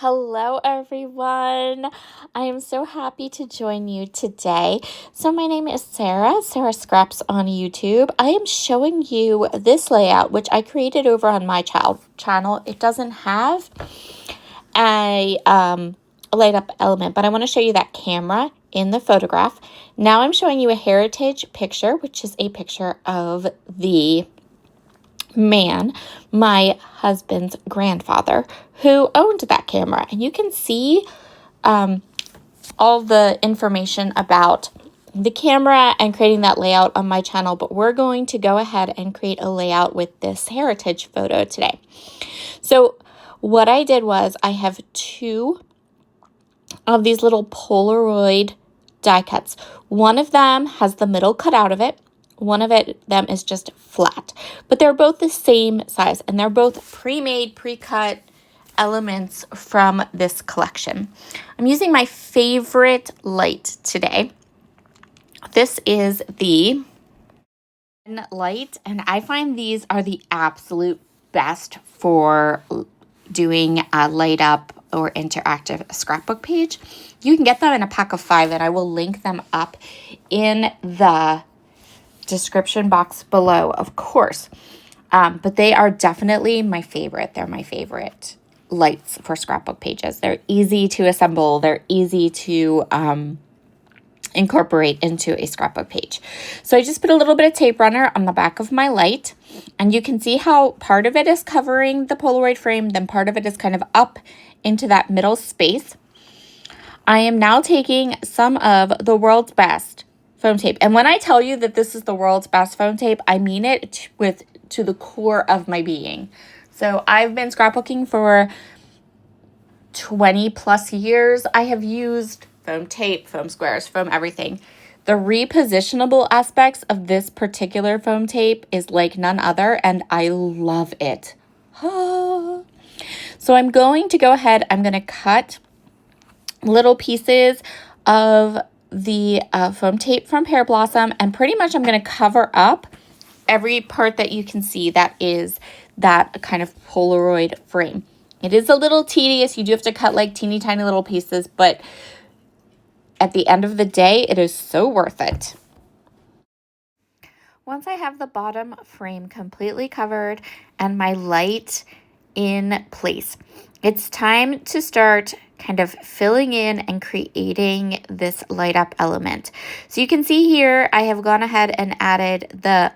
Hello, everyone. I am so happy to join you today. So my name is Sarah Scraps on YouTube. I am showing you this layout, which I created over on my channel. It doesn't have a light up element, but I want to show you that camera in the photograph. Now I'm showing you a heritage picture, which is a picture of the man, my husband's grandfather, who owned that camera. And you can see all the information about the camera and creating that layout on my channel, but we're going to go ahead and create a layout with this heritage photo today. So what I did was I have two of these little Polaroid die cuts. One of them has the middle cut out of it. One of them is just flat, but they're both the same size and they're both pre-made, pre-cut elements from this collection. I'm using my favorite light today. This is the light, and I find these are the absolute best for doing a light up or interactive scrapbook page. You can get them in a pack of 5, and I will link them up in the description box below, of course. But they are definitely my favorite. They're my favorite lights for scrapbook pages. They're easy to assemble. They're easy to incorporate into a scrapbook page. So I just put a little bit of tape runner on the back of my light, and you can see how part of it is covering the Polaroid frame, then part of it is kind of up into that middle space. I am now taking some of the world's best foam tape. And when I tell you that this is the world's best foam tape, I mean it to the core of my being. So I've been scrapbooking for 20 plus years. I have used foam tape, foam squares, foam everything. The repositionable aspects of this particular foam tape is like none other, and I love it. So I'm going to go ahead, I'm going to cut little pieces of the foam tape from Pear Blossom, and pretty much I'm going to cover up every part that you can see that is that kind of Polaroid frame. It is a little tedious. You do have to cut like teeny tiny little pieces, but at the end of the day, it is so worth it. Once I have the bottom frame completely covered and my light in place, it's time to start kind of filling in and creating this light up element. So you can see here, I have gone ahead and added the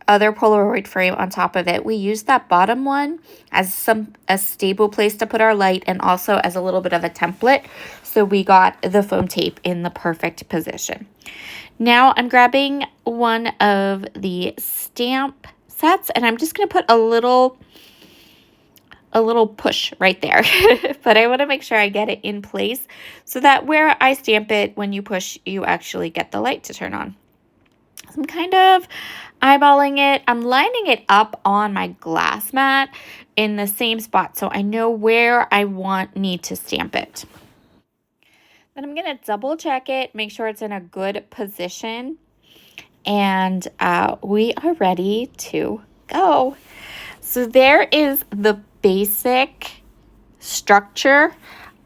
other Polaroid frame on top of it. We used that bottom one as a stable place to put our light, and also as a little bit of a template. So we got the foam tape in the perfect position. Now I'm grabbing one of the stamp sets, and I'm just going to put a little push right there. But I want to make sure I get it in place so that where I stamp it, when you push, you actually get the light to turn on. I'm kind of eyeballing it. I'm lining it up on my glass mat in the same spot so I know where I need to stamp it. Then I'm going to double check it, make sure it's in a good position, and we are ready to go. So there is the basic structure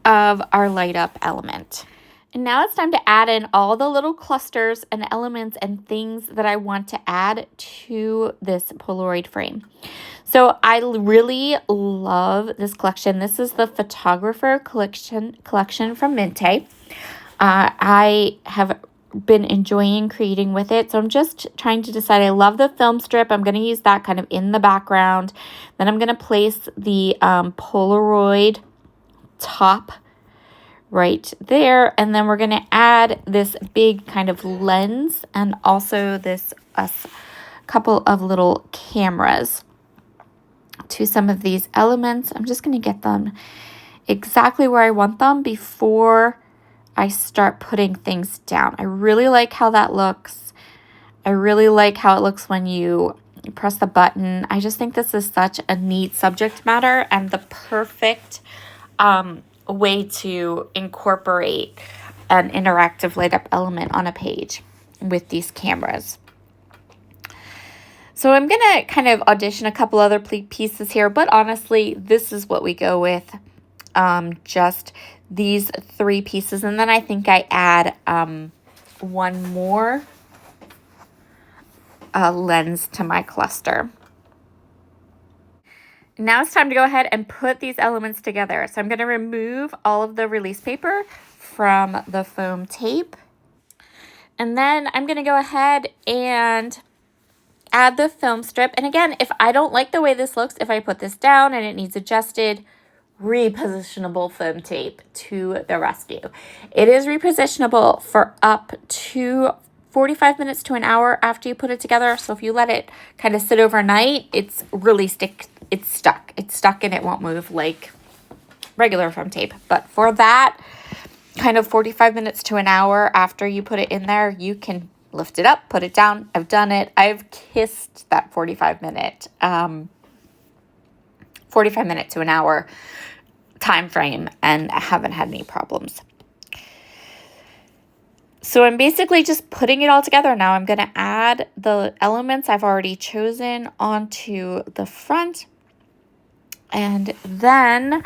of our light up element. And now it's time to add in all the little clusters and elements and things that I want to add to this Polaroid frame. So I really love this collection. This is the photographer collection from Minte. I have been enjoying creating with it, so I'm just trying to decide. I love the film strip. I'm going to use that kind of in the background. Then I'm going to place the Polaroid top right there, and then we're going to add this big kind of lens and also this couple of little cameras to some of these elements. I'm just going to get them exactly where I want them before I start putting things down. I really like how that looks. I really like how it looks when you press the button. I just think this is such a neat subject matter and the perfect way to incorporate an interactive light up element on a page with these cameras. So I'm going to kind of audition a couple other pieces here, but honestly, this is what we go with. just these 3 pieces. And then I think I add one more lens to my cluster. Now it's time to go ahead and put these elements together. So I'm going to remove all of the release paper from the foam tape. And then I'm going to go ahead and add the film strip. And again, if I don't like the way this looks, if I put this down and it needs adjusted, repositionable foam tape to the rescue. It is repositionable for up to 45 minutes to an hour after you put it together. So if you let it kind of sit overnight, it's really it's stuck. It's stuck and it won't move like regular foam tape. But for that kind of 45 minutes to an hour after you put it in there, you can lift it up, put it down. I've done it. I've kissed that 45 minute to an hour time frame, and I haven't had any problems. So I'm basically just putting it all together now. I'm going to add the elements I've already chosen onto the front. And then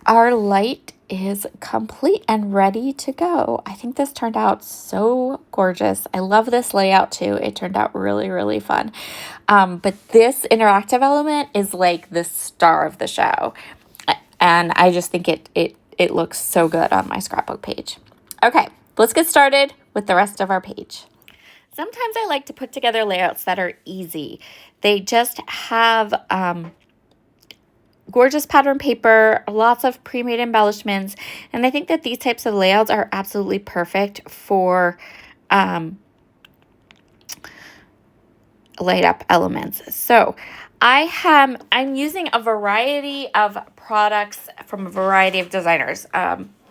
our light is complete and ready to go. I think this turned out so gorgeous. I love this layout too. It turned out really, really fun. But this interactive element is like the star of the show. And I just think it looks so good on my scrapbook page. Okay, let's get started with the rest of our page. Sometimes I like to put together layouts that are easy. They just have gorgeous pattern paper, lots of pre-made embellishments, and I think that these types of layouts are absolutely perfect for light up elements. So I'm using a variety of products from a variety of designers,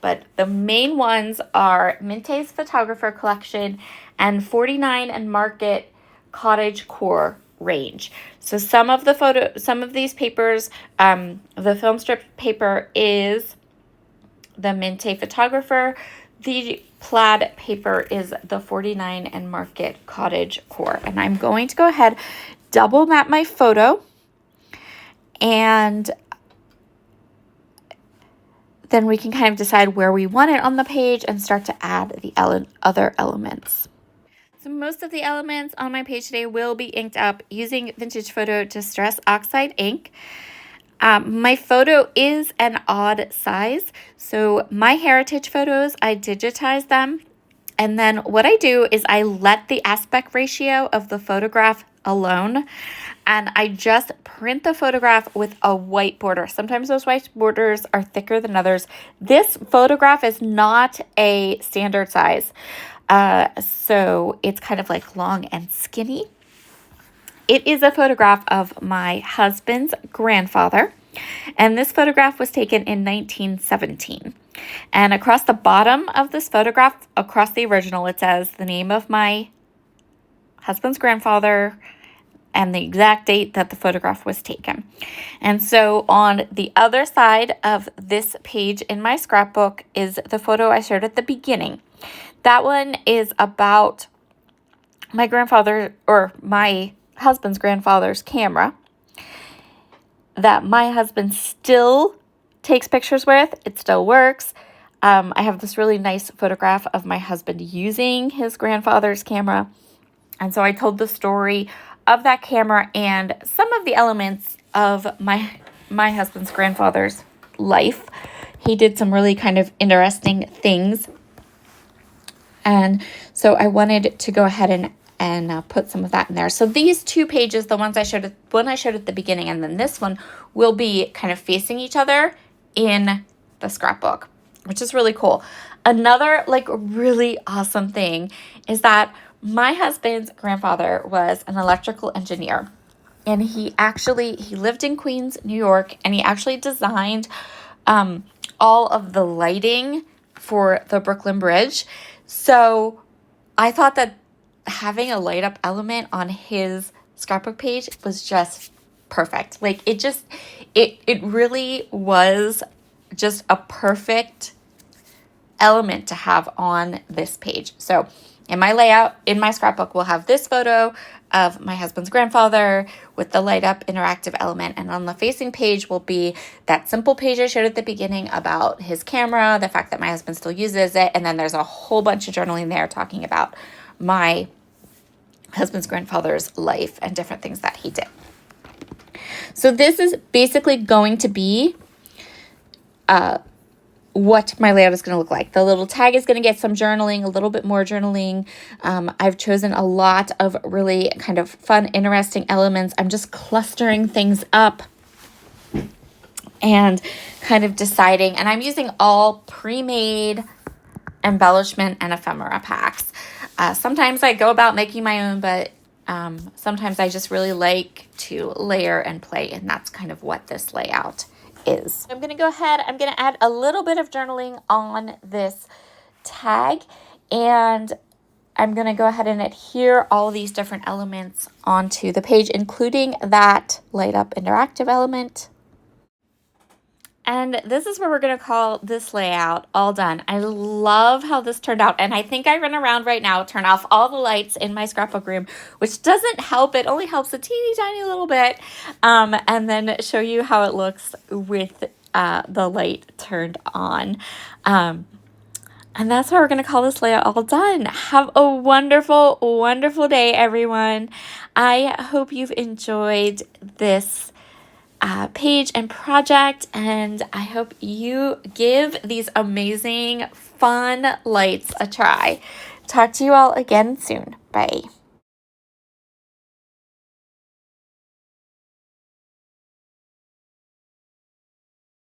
but the main ones are Minte's Photographer Collection and 49 and Market Cottage Core range. So some of these papers, the film strip paper is the Minte Photographer. The plaid paper is the 49 and Market Cottage Core. And I'm going to go ahead, double map my photo, and then we can kind of decide where we want it on the page and start to add the other elements. So most of the elements on my page today will be inked up using Vintage Photo Distress Oxide ink. My photo is an odd size, so my heritage photos, I digitize them, and then what I do is I let the aspect ratio of the photograph alone, and I just print the photograph with a white border. Sometimes those white borders are thicker than others. This photograph is not a standard size, so it's kind of like long and skinny. It is a photograph of my husband's grandfather, and this photograph was taken in 1917. And across the bottom of this photograph, across the original, it says the name of my husband's grandfather and the exact date that the photograph was taken. And so on the other side of this page in my scrapbook is the photo I showed at the beginning. That one is about my grandfather, or my husband's grandfather's camera that my husband still takes pictures with. It still works. I have this really nice photograph of my husband using his grandfather's camera. And so I told the story of that camera and some of the elements of my husband's grandfather's life. He did some really kind of interesting things. And so I wanted to go ahead and put some of that in there. So these 2 pages, the one I showed at the beginning, and then this one will be kind of facing each other in the scrapbook, which is really cool. Another like really awesome thing is that my husband's grandfather was an electrical engineer, and he lived in Queens, New York, and he actually designed all of the lighting for the Brooklyn Bridge. So I thought that having a light up element on his scrapbook page was just perfect. Like it really was just a perfect element to have on this page. So in my layout, in my scrapbook, we'll have this photo of my husband's grandfather with the light up interactive element. And on the facing page will be that simple page I showed at the beginning about his camera, the fact that my husband still uses it. And then there's a whole bunch of journaling there talking about my husband's grandfather's life and different things that he did. So this is basically going to be what my layout is going to look like. The little tag is going to get some journaling, a little bit more journaling. I've chosen a lot of really kind of fun, interesting elements. I'm just clustering things up and kind of deciding, and I'm using all pre-made embellishment and ephemera packs. Sometimes I go about making my own, but sometimes I just really like to layer and play, and that's kind of what this layout is. I'm going to go ahead, I'm going to add a little bit of journaling on this tag, and I'm going to go ahead and adhere all these different elements onto the page, including that light up interactive element. And this is where we're going to call this layout all done. I love how this turned out. And I think I run around right now, turn off all the lights in my scrapbook room, which doesn't help. It only helps a teeny tiny little bit. And then show you how it looks with the light turned on. And that's why we're going to call this layout all done. Have a wonderful, wonderful day, everyone. I hope you've enjoyed this page and project, and I hope you give these amazing fun lights a try. Talk to you all again soon. Bye.